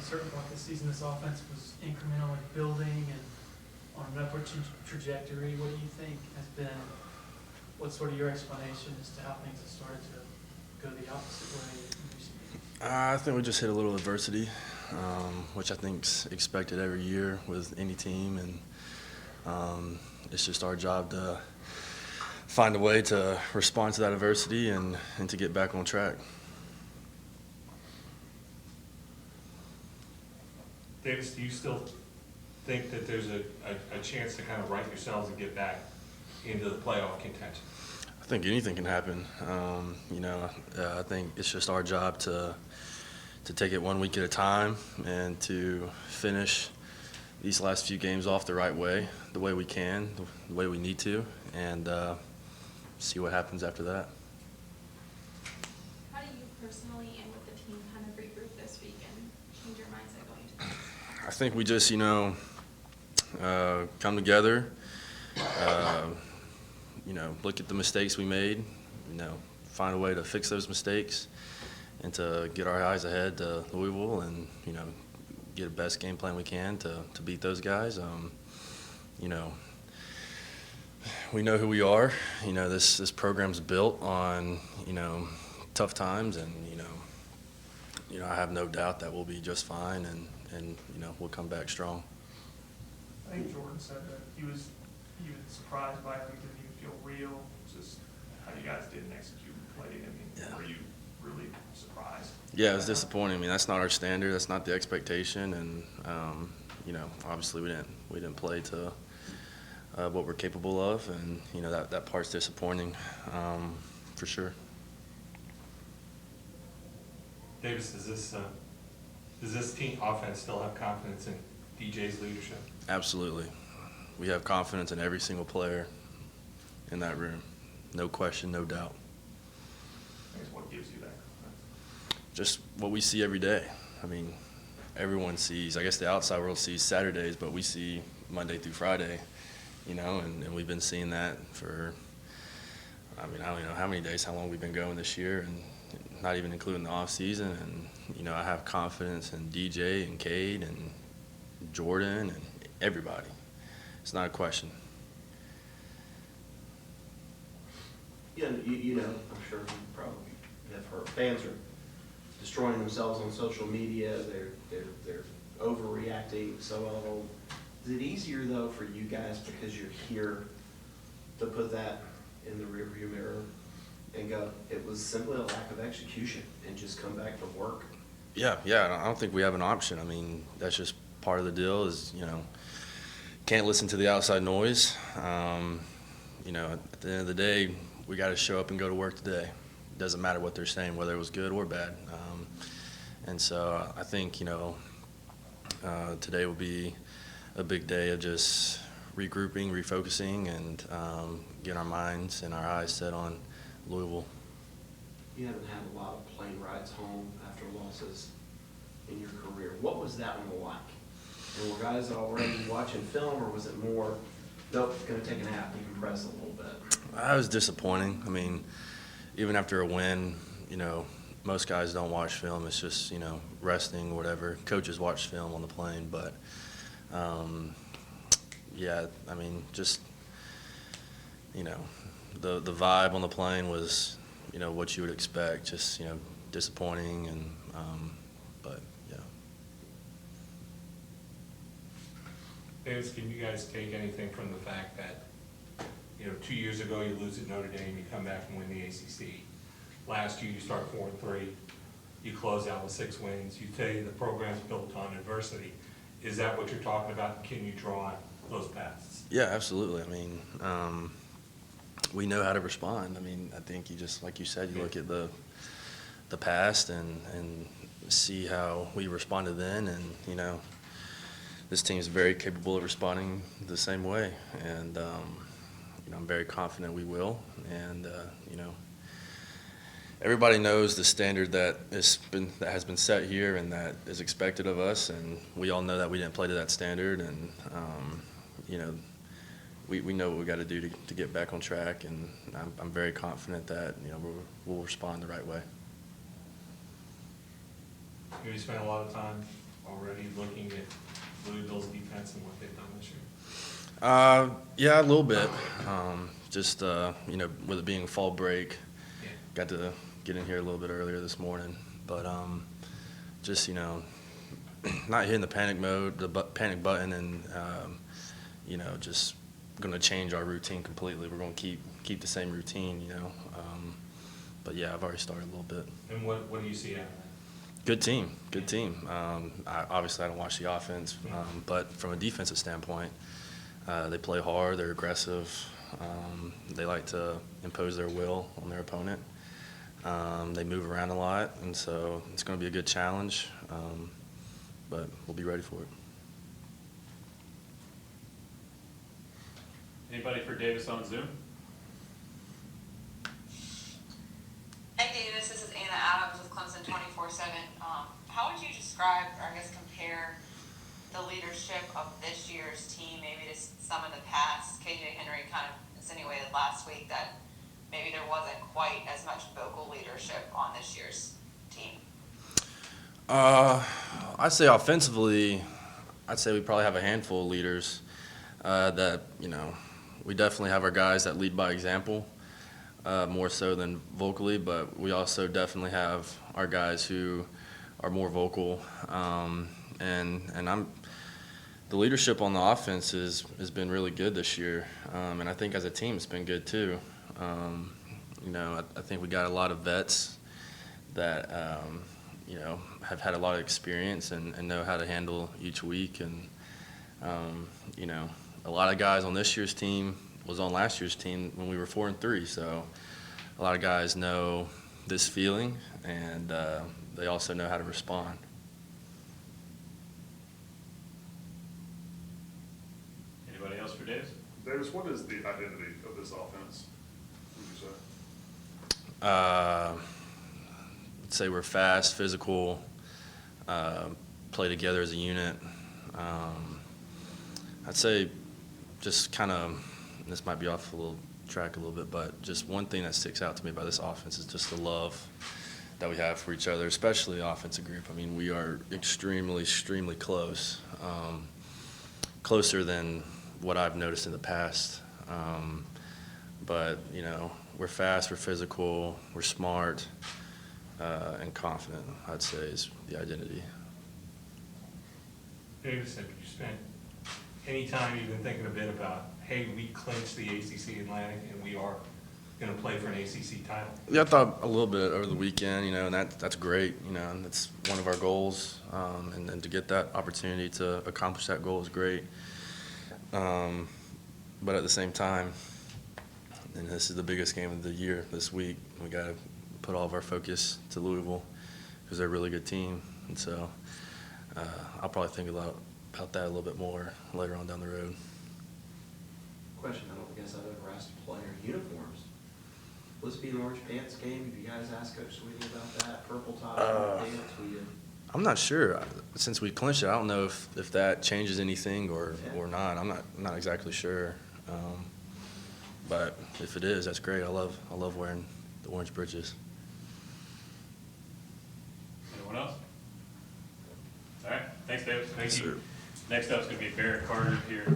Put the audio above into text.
certain point this season, this offense was incrementally building and on an upward trajectory. What do you think has been, what's sort of your explanation as to how things have started to go the opposite way in recent years? I think we just hit a little adversity, which I think's expected every year with any team, and it's just our job to find a way to respond to that adversity and to get back on track. Davis, do you still think that there's a chance to kind of right yourselves and get back into the playoff contention? I think anything can happen. I think it's just our job to take it 1 week at a time and to finish these last few games off the right way, the way we can, the way we need to, and see what happens after that. How do you personally and with the team kind of regroup this week and change your mindset going into this? I think we just, come together, look at the mistakes we made, find a way to fix those mistakes and to get our eyes ahead to Louisville and, get the best game plan we can to beat those guys. We know who we are. This program's built on, tough times, and, I have no doubt that we'll be just fine and we'll come back strong. I think Jordan said that he was surprised by it. It didn't even feel real. Just how you guys didn't execute and play. Yeah. Were you really surprised? Yeah, it was disappointing. That's not our standard. That's not the expectation, and obviously we didn't play to what we're capable of, and that part's disappointing for sure. Davis, does this team offense still have confidence in DJ's leadership? Absolutely. We have confidence in every single player in that room. No question, no doubt. I guess what gives you that confidence? Just what we see every day. Everyone sees, I guess the outside world sees Saturdays, but we see Monday through Friday, and we've been seeing that for, I don't even know how many days, how long we've been going this year, and not even including the off season. And, I have confidence in DJ and Cade and Jordan and everybody. It's not a question. Yeah, I'm sure you probably have heard fans are destroying themselves on social media. They're overreacting. So, is it easier though for you guys because you're here to put that in the rearview mirror and go, it was simply a lack of execution, and just come back to work? Yeah. I don't think we have an option. That's just part of the deal. Is can't listen to the outside noise. At the end of the day, we got to show up and go to work today. It doesn't matter what they're saying, whether it was good or bad. And so I think, today will be a big day of just regrouping, refocusing, and getting our minds and our eyes set on Louisville. You haven't had a lot of plane rides home after losses in your career. What was that one like? And were guys already watching film, or was it more, nope, going to take a nap, decompress a little bit? It was disappointing. Even after a win, most guys don't watch film. It's just, resting or whatever. Coaches watch film on the plane, but, just, the vibe on the plane was, what you would expect, just, disappointing, and, but, yeah. Davis, can you guys take anything from the fact that, 2 years ago you lose at Notre Dame, you come back and win the ACC. Last year you start 4-3, you close out with 6 wins. You tell you the program's built on adversity. Is that what you're talking about? Can you draw on those paths? Yeah, absolutely. We know how to respond. I think you just, like you said, you look at the past and see how we responded then, and this team is very capable of responding the same way, and I'm very confident we will. And everybody knows the standard that has been set here and that is expected of us, and we all know that we didn't play to that standard, and we know what we got to do to get back on track, and I'm very confident that we'll respond the right way. You spent a lot of time already looking at Louisville's defense and what they've done this year? Yeah, a little bit. With it being fall break, Yeah. got to get in here a little bit earlier this morning. But not hitting the panic mode, panic button, and just going to change our routine completely. We're going to keep the same routine, But yeah, I've already started a little bit. And what do you see out of that? Good team. Obviously, I don't watch the offense, but from a defensive standpoint, they play hard. They're aggressive. They like to impose their will on their opponent. They move around a lot, and so it's going to be a good challenge. But we'll be ready for it. Anybody for Davis on Zoom? Hey Davis, this is Anna Adams with Clemson 24/7. How would you describe, or I guess compare, the leadership of this year's team maybe to some in the past? KJ Henry kind of insinuated last week that maybe there wasn't quite as much vocal leadership on this year's team. I'd say offensively, we probably have a handful of leaders that, we definitely have our guys that lead by example, more so than vocally, but we also definitely have our guys who are more vocal. The leadership on the offense has been really good this year, and I think as a team it's been good too. I think we got a lot of vets that have had a lot of experience and know how to handle each week. And, a lot of guys on this year's team was on last year's team when we were 4-3. So a lot of guys know this feeling, and they also know how to respond. Anybody else for Davis? Davis, what is the identity of this offense, would you say? I'd say we're fast, physical, play together as a unit. I'd say just kind of, this might be off a little track a little bit, but just one thing that sticks out to me about this offense is just the love that we have for each other, especially the offensive group. I mean, we are extremely close, closer than what I've noticed in the past. But, we're fast, we're physical, we're smart, and confident, I'd say, is the identity. Davis, have you spent any time even thinking a bit about, hey, we clinched the ACC Atlantic and we are going to play for an ACC title? Yeah, I thought a little bit over the weekend, and that's great. And that's one of our goals, and then to get that opportunity to accomplish that goal is great. But at the same time, and this is the biggest game of the year this week, we got to put all of our focus to Louisville because they're a really good team. And so I'll probably think about that a little bit more later on down the road. Question I don't guess I've ever asked a player: uniforms. Will this be an orange pants game? Have you guys asked Coach Sweeney about that? Purple top, purple pants? I'm not sure. Since we clinched it, I don't know if that changes anything or not. I'm not exactly sure. But if it is, that's great. I love wearing the orange britches. Anyone else? All right. Thanks, Davis. Thank you. Next up is going to be Barrett Carter here.